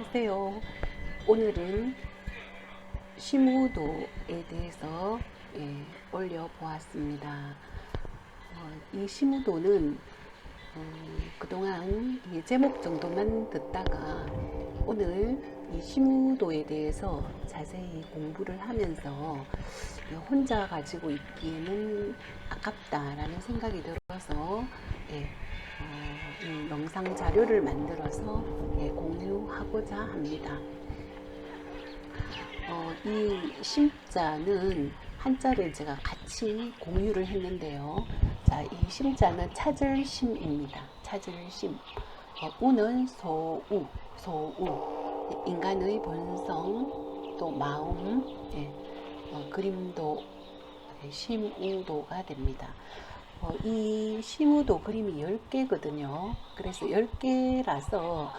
안녕하세요. 오늘은 심우도에 대해서 올려보았습니다. 이 심우도는 그동안 이 제목 정도만 듣다가 오늘 이 심우도에 대해서 자세히 공부를 하면서 혼자 가지고 있기에는 아깝다라는 생각이 들어서 이 영상 자료를 만들어서 공유하고자 합니다. 이 심자는 한자를 제가 같이 공유를 했는데요. 자, 이 심자는 찾을 심입니다. 찾을 심. 우는 소우, 소우. 인간의 본성, 또 마음, 그림도 심우도가 됩니다. 이 심우도 그림이 10개거든요. 그래서 10개라서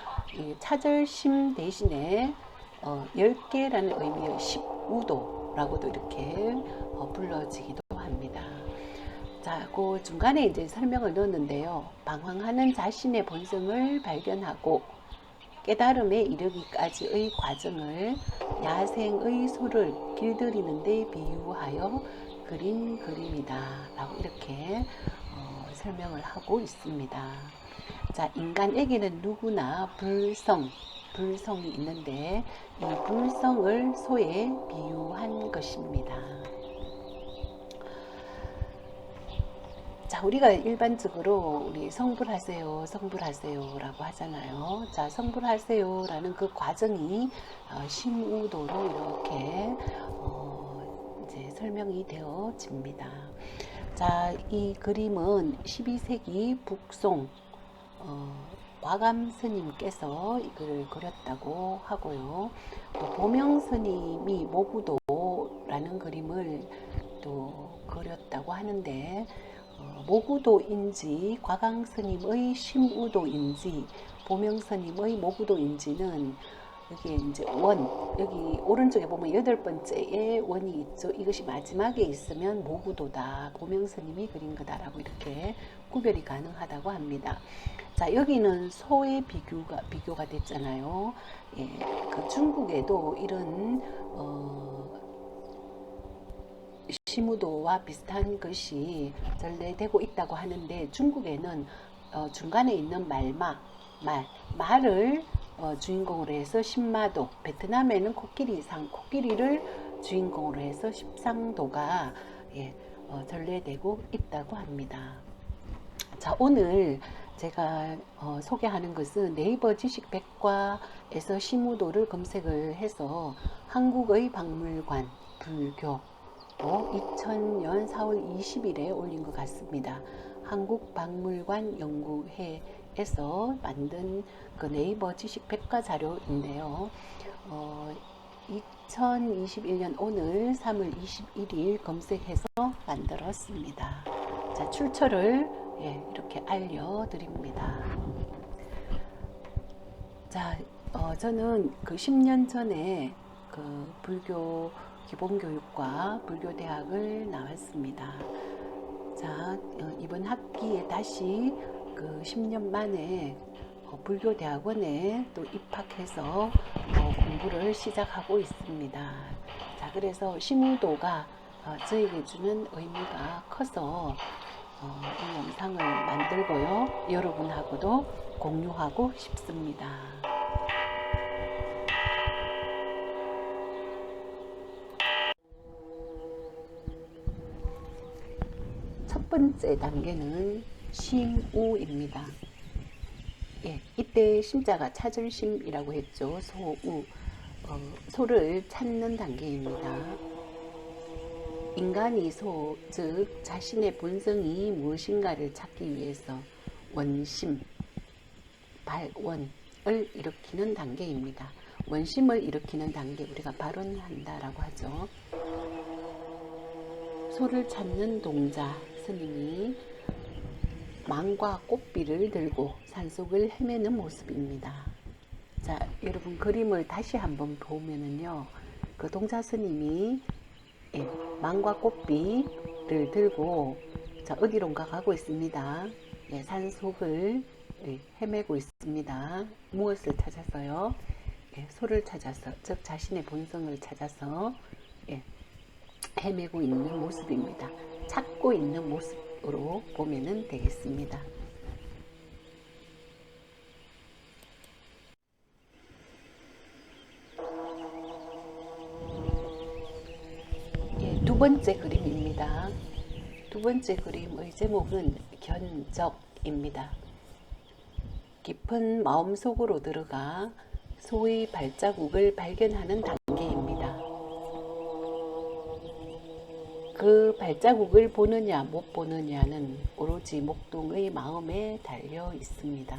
차절심 대신에 10개라는 의미의 십우도라고도 이렇게 불러지기도 합니다. 자, 그 중간에 이제 설명을 넣었는데요. 방황하는 자신의 본성을 발견하고 깨달음에 이르기까지의 과정을 야생의 소를 길들이는 데 비유하여 그린 그림이다 라고 이렇게 설명을 하고 있습니다. 자, 인간에게는 누구나 불성이 있는데 이 불성을 소에 비유한 것입니다. 자, 우리가 일반적으로 우리 성불하세요, 성불하세요 라고 하잖아요. 자, 성불하세요 라는 그 과정이 심우도로 이렇게 이제 설명이 되어집니다. 자, 이 그림은 12세기 북송 과감 스님께서 이걸 그렸다고 하고요. 또 보명 스님이 모구도라는 그림을 또 그렸다고 하는데 모구도인지 과강 스님의 심우도인지 보명 스님의 모구도인지는 여기 이제 여기 오른쪽에 보면 8번째에 원이 있죠. 이것이 마지막에 있으면 모구도다, 보명 스님이 그린 거다라고 이렇게 구별이 가능하다고 합니다. 자, 여기는 소의 비교가 됐잖아요. 그 중국에도 이런 심우도와 비슷한 것이 전래되고 있다고 하는데 중국에는 중간에 있는 말을 주인공으로 해서 십마도, 베트남에는 코끼리를 주인공으로 해서 십상도가 전래되고 있다고 합니다. 자, 오늘 제가 소개하는 것은 네이버 지식백과에서 심우도를 검색을 해서 한국의 박물관 불교 2000년 4월 20일에 올린 것 같습니다. 한국박물관 연구회에서 만든 그 네이버 지식백과 자료인데요. 2021년 오늘 3월 21일 검색해서 만들었습니다. 자, 출처를 이렇게 알려드립니다. 자, 저는 그 10년 전에 그 불교 기본교육과 불교대학을 나왔습니다. 자, 이번 학기에 다시 그 10년 만에 불교대학원에 또 입학해서 공부를 시작하고 있습니다. 자, 그래서 심우도가 저에게 주는 의미가 커서 이 영상을 만들고요. 여러분하고도 공유하고 싶습니다. 첫 번째 단계는 심우입니다. 이때 심자가 찾을 심이라고 했죠. 소우, 소를 찾는 단계입니다. 인간이 즉 자신의 본성이 무엇인가를 찾기 위해서 원심, 발원을 일으키는 단계입니다. 원심을 일으키는 단계, 우리가 발원한다라고 하죠. 소를 찾는 동자 스님이 망과 꽃비를 들고 산속을 헤매는 모습입니다. 자, 여러분 그림을 다시 한번 보면은요, 그 동자 스님이 망과 꽃비를 들고 자, 어디론가 가고 있습니다. 산속을 헤매고 있습니다. 무엇을 찾아서요? 소를 찾아서, 즉 자신의 본성을 찾아서 헤매고 있는 모습입니다. 찾고 있는 모습으로 보면 되겠습니다. 두 번째 그림입니다. 두 번째 그림의 제목은 견적입니다. 깊은 마음속으로 들어가 소의 발자국을 발견하는 단계입니다. 그 발자국을 보느냐 못 보느냐는 오로지 목동의 마음에 달려 있습니다.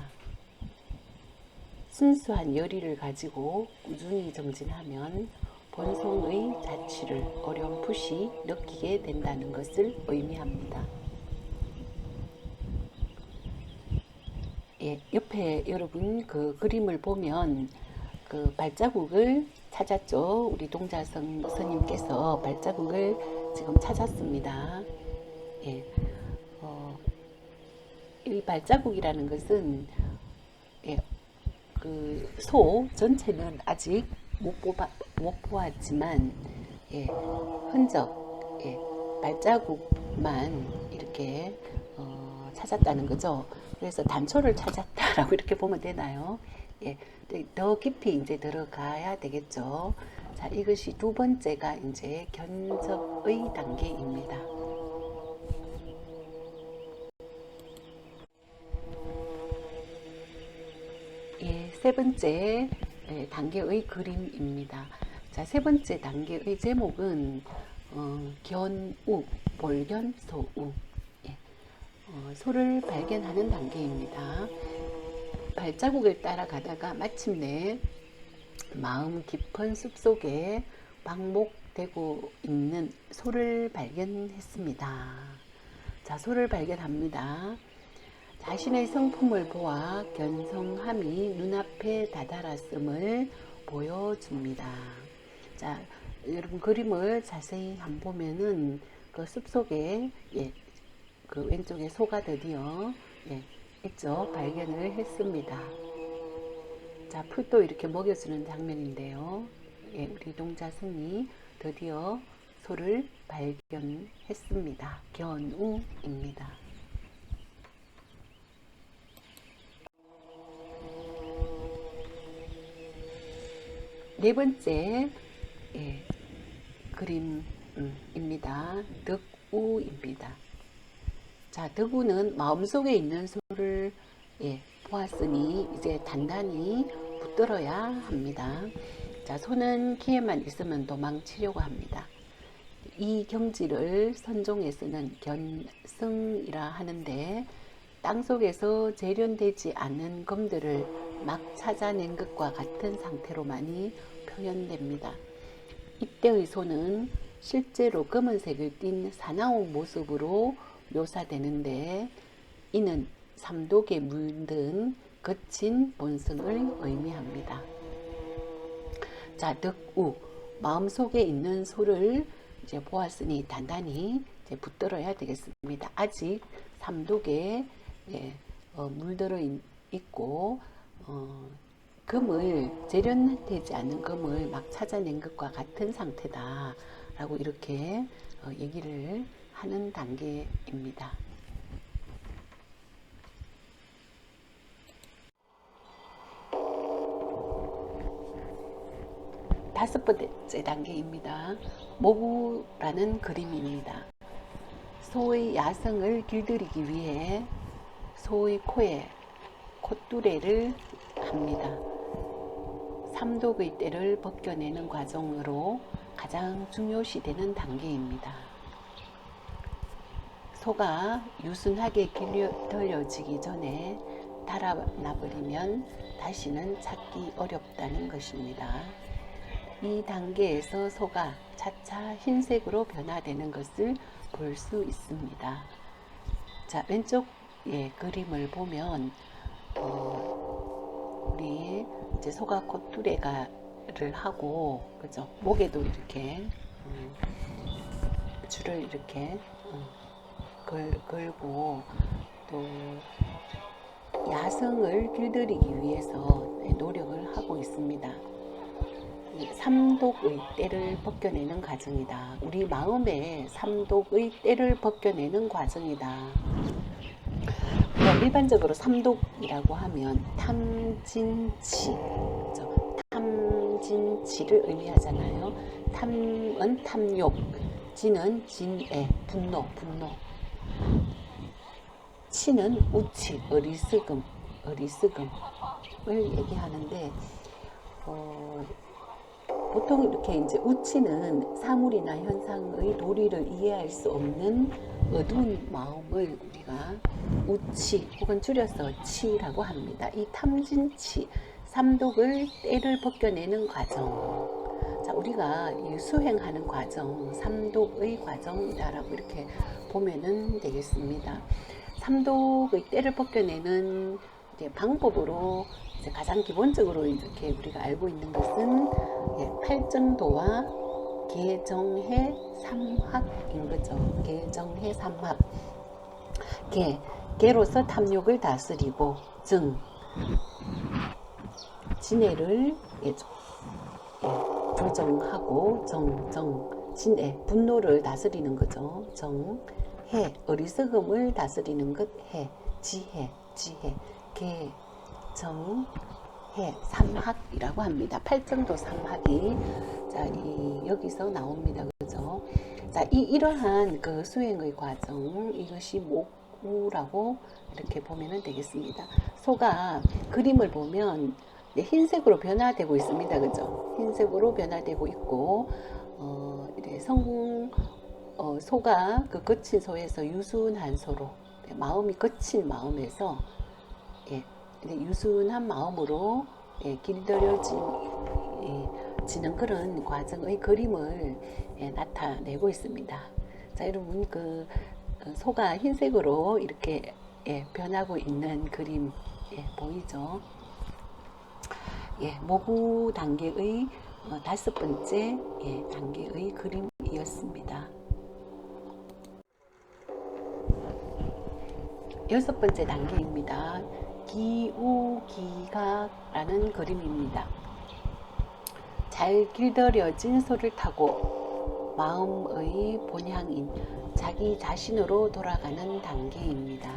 순수한 열의를 가지고 꾸준히 정진하면 본성의 자취를 어렴풋이 느끼게 된다는 것을 의미합니다. 옆에 여러분 그 그림을 보면 그 발자국을 찾았죠. 우리 동자성 스님께서 발자국을 지금 찾았습니다. 이 발자국이라는 것은 그 소 전체는 아직 못 보았지만 흔적, 발자국만 이렇게 찾았다는 거죠. 그래서 단초를 찾았다라고 이렇게 보면 되나요? 더 깊이 이제 들어가야 되겠죠. 자, 이것이 두 번째가 이제 견적의 단계입니다. 세 번째 단계의 그림입니다. 자, 세 번째 단계의 제목은 견우, 볼견소우, 소를 발견하는 단계입니다. 발자국을 따라가다가 마침내 마음 깊은 숲속에 방목되고 있는 소를 발견했습니다. 자, 소를 발견합니다. 자신의 성품을 보아 견성함이 눈앞에 다다랐음을 보여줍니다. 자, 여러분 그림을 자세히 한번 보면은 그 숲속에 그 왼쪽에 소가 드디어 있죠. 발견을 했습니다. 자, 풀도 이렇게 먹여주는 장면인데요. 우리 동자승이 드디어 소를 발견했습니다. 견우입니다. 네 번째 그림입니다. 덕우입니다. 자, 덕우는 마음속에 있는 소를 보았으니 이제 단단히 붙들어야 합니다. 자, 소는 기회만 있으면 도망치려고 합니다. 이 경지를 선종에서는 견성이라 하는데 땅속에서 재련되지 않은 검들을 막 찾아낸 것과 같은 상태로 많이 표현됩니다. 이때의 소는 실제로 검은색을 띤 사나운 모습으로 묘사되는데 이는 삼독에 물든 거친 본성을 의미합니다. 자, 덕우, 마음속에 있는 소를 이제 보았으니 단단히 이제 붙들어야 되겠습니다. 아직 삼독에 물들어 있고 금을 재련되지 않은 금을 막 찾아낸 것과 같은 상태다 라고 이렇게 얘기를 하는 단계입니다. 다섯 번째 단계입니다. 모구라는 그림입니다. 소의 야성을 길들이기 위해 소의 코에 콧뚜레를 합니다. 삼독의 때를 벗겨내는 과정으로 가장 중요시되는 단계입니다. 소가 유순하게 길들여지기 전에 달아나버리면 다시는 찾기 어렵다는 것입니다. 이 단계에서 소가 차차 흰색으로 변화되는 것을 볼 수 있습니다. 자, 왼쪽 그림을 보면 우리 이제 소가 콧뚜레를 하고, 그죠? 목에도 이렇게 줄을 이렇게 걸고 또 야성을 길들이기 위해서 노력을 하고 있습니다. 삼독의 때를 벗겨내는 과정이다. 우리 마음의 삼독의 때를 벗겨내는 과정이다. 일반적으로 삼독이라고 하면 탐진치, 그렇죠? 탐진치를 의미하잖아요. 탐은 탐욕, 진은 진애, 분노. 치는 우치, 어리석음을 얘기하는데, 보통 이렇게 이제 우치는 사물이나 현상의 도리를 이해할 수 없는 어두운 마음을 우리가 우치 혹은 줄여서 치라고 합니다. 이 탐진치, 삼독을 때를 벗겨내는 과정. 자, 우리가 수행하는 과정, 삼독의 과정이다라고 이렇게 보면은 되겠습니다. 삼독의 때를 벗겨내는 이제 방법으로 이제 가장 기본적으로 이렇게 우리가 알고 있는 것은 팔정도와 개정해 삼학인 거죠. 개정해 삼학. 개로서 탐욕을 다스리고, 진해를 조정하고, 진해, 분노를 다스리는 거죠. 해, 어리석음을 다스리는 것, 지혜, 해, 삼학이라고 합니다. 팔정도 삼학이 여기서 나옵니다. 그죠? 자, 이러한 그 수행의 과정, 이것이 목구라고 이렇게 보면 되겠습니다. 소가 그림을 보면 흰색으로 변화되고 있습니다. 그죠? 흰색으로 변화되고 있고, 소가 그 거친 소에서 유순한 소로, 마음이 거친 마음에서 유순한 마음으로 길들여지는 그런 과정의 그림을 나타내고 있습니다. 자, 여러분 그 소가 흰색으로 이렇게 변하고 있는 그림 보이죠? 모구 단계의 5번째 단계의 그림이었습니다. 6번째 단계입니다. 기우기가라는 그림입니다. 잘 길들여진 소를 타고 마음의 본향인 자기 자신으로 돌아가는 단계입니다.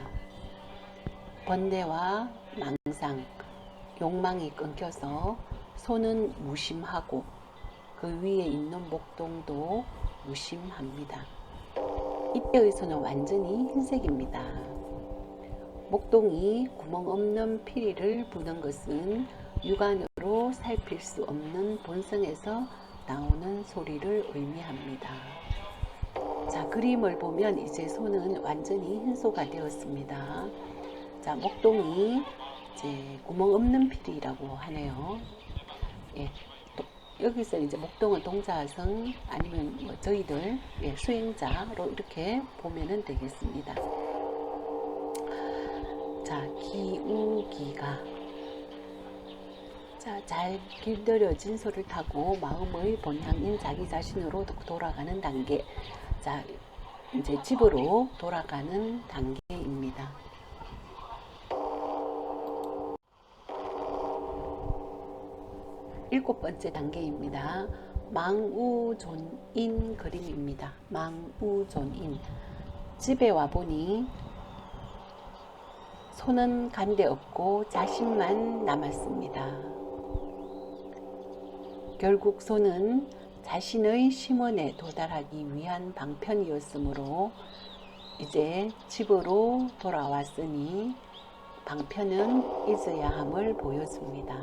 번뇌와 망상, 욕망이 끊겨서 소는 무심하고 그 위에 있는 목동도 무심합니다. 이때의 소는 완전히 흰색입니다. 목동이 구멍 없는 피리를 부는 것은 육안으로 살필 수 없는 본성에서 나오는 소리를 의미합니다. 자, 그림을 보면 이제 소는 완전히 흰소가 되었습니다. 자, 목동이 이제 구멍 없는 피리라고 하네요. 또 여기서 이제 목동은 동자성 아니면 저희들 수행자로 이렇게 보면은 되겠습니다. 자, 기우기가. 자, 잘 길들여진 소를 타고 마음의 본향인 자기 자신으로 돌아가는 단계. 자, 이제 집으로 돌아가는 단계입니다. 일곱 번째 단계입니다. 망우존인 그림입니다. 망우존인. 집에 와보니 소는 간데 없고 자신만 남았습니다. 결국 소는 자신의 심원에 도달하기 위한 방편이었으므로 이제 집으로 돌아왔으니 방편은 잊어야 함을 보여줍니다.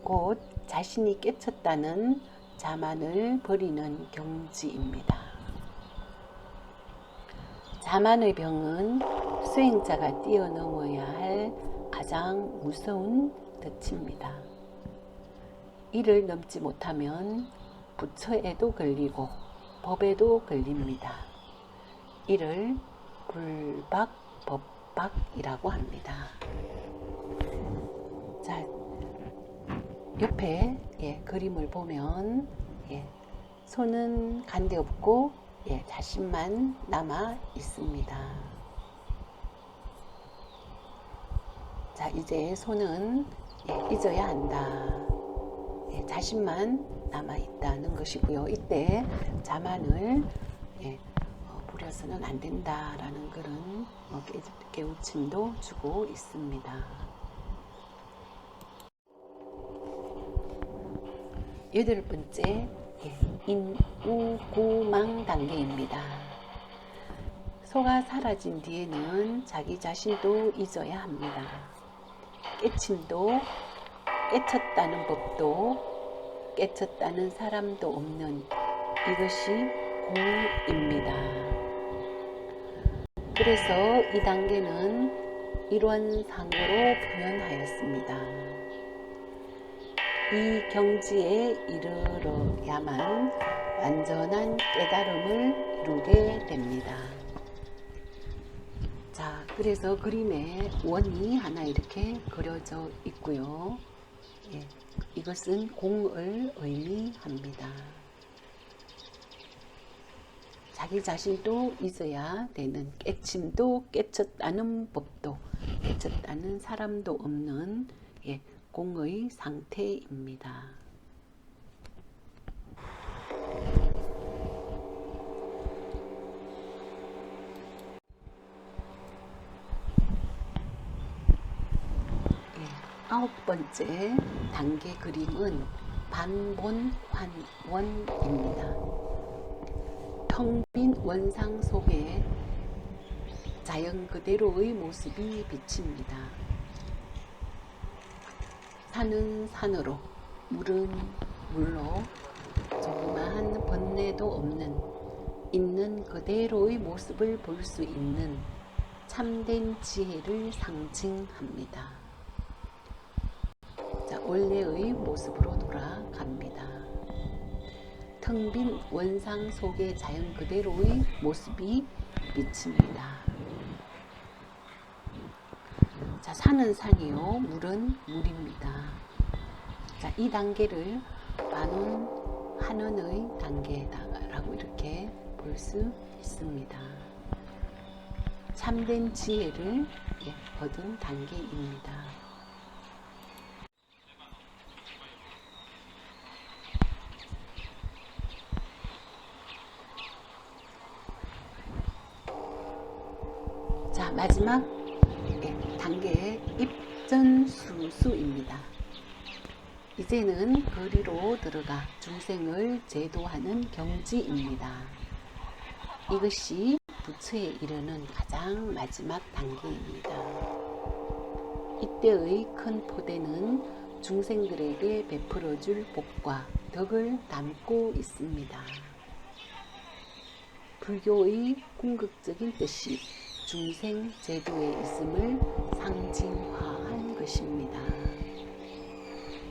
곧 자신이 깨쳤다는 자만을 버리는 경지입니다. 자만의 병은 수행자가 뛰어넘어야 할 가장 무서운 덫입니다. 이를 넘지 못하면 부처에도 걸리고 법에도 걸립니다. 이를 불박, 법박이라고 합니다. 자, 옆에 그림을 보면 소는 간데 없고 자신만 남아 있습니다. 자, 이제 소는 잊어야 한다. 자신만 남아있다는 것이고요. 이때 자만을 부려서는 안 된다라는 그런 깨우침도 주고 있습니다. 8번째, 인우구망 단계입니다. 소가 사라진 뒤에는 자기 자신도 잊어야 합니다. 깨침도, 깨쳤다는 법도, 깨쳤다는 사람도 없는 이것이 공입니다. 그래서 이 단계는 일원상으로 표현하였습니다. 이 경지에 이르러야만 완전한 깨달음을 이루게 됩니다. 자, 그래서 그림에 원이 하나 이렇게 그려져 있고요. 이것은 공을 의미합니다. 자기 자신도 잊어야 되는, 깨침도 깨쳤다는 법도, 깨쳤다는 사람도 없는 공의 상태입니다. 아홉 번째 단계 그림은 반본환원입니다. 텅 빈 원상 속에 자연 그대로의 모습이 비칩니다. 산은 산으로, 물은 물로 조그마한 번뇌도 없는 있는 그대로의 모습을 볼 수 있는 참된 지혜를 상징합니다. 자, 원래의 모습으로 돌아갑니다. 텅 빈 원상 속의 자연 그대로의 모습이 비칩니다. 자, 산은 산이요, 물은 물입니다. 자, 이 단계를 반원한원의 단계라고 이렇게 볼 수 있습니다. 참된 지혜를 얻은 단계입니다. 자, 마지막 단계 입전수수입니다. 이제는 거리로 들어가 중생을 제도하는 경지입니다. 이것이 부처에 이르는 가장 마지막 단계입니다. 이때의 큰 포대는 중생들에게 베풀어줄 복과 덕을 담고 있습니다. 불교의 궁극적인 뜻이 중생 제도에 있음을 상징화한 것입니다.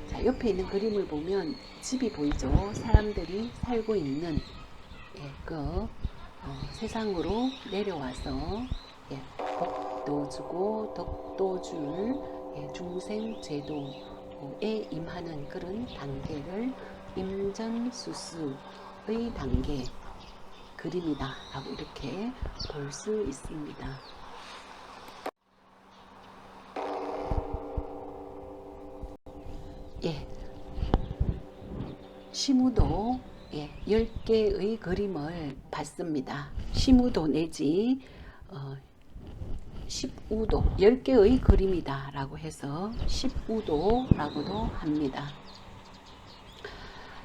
자, 옆에 있는 그림을 보면 집이 보이죠? 사람들이 살고 있는 세상으로 내려와서 복도 주고 덕도 줄 중생 제도에 임하는 그런 단계를 임전수수의 단계 그림이다 라고 이렇게 볼 수 있습니다. 시무도 10개의 그림을 봤습니다. 시무도 내지 10우도 10개의 그림이다 라고 해서 10우도라고도 합니다.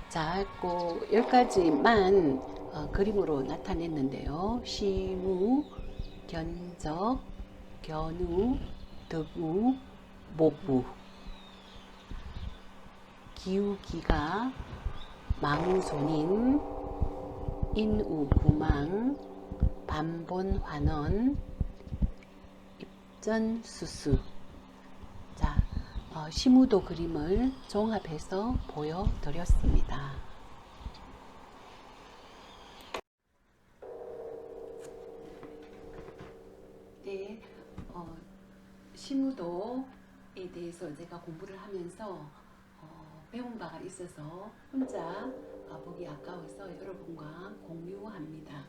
자, 그 10가지만 그림으로 나타냈는데요. 시무, 견적, 견우, 덕우, 모부, 기우기가, 망손인, 인우구망, 반본환원, 입전수수. 자, 시무도 그림을 종합해서 보여드렸습니다. 네, 시무도에 대해서 제가 공부를 하면서 배운 바가 있어서 혼자 보기 아까워서 여러분과 공유합니다.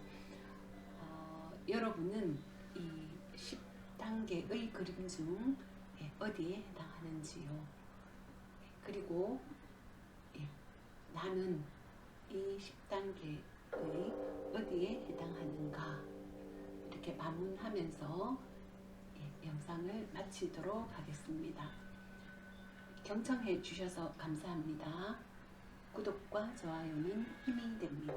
여러분은 이 10단계의 그림 중 어디에 해당하는지요? 그리고 예, 나는 이 10단계의 어디에 해당하는가 이렇게 반문하면서 영상을 마치도록 하겠습니다. 경청해 주셔서 감사합니다. 구독과 좋아요는 힘이 됩니다.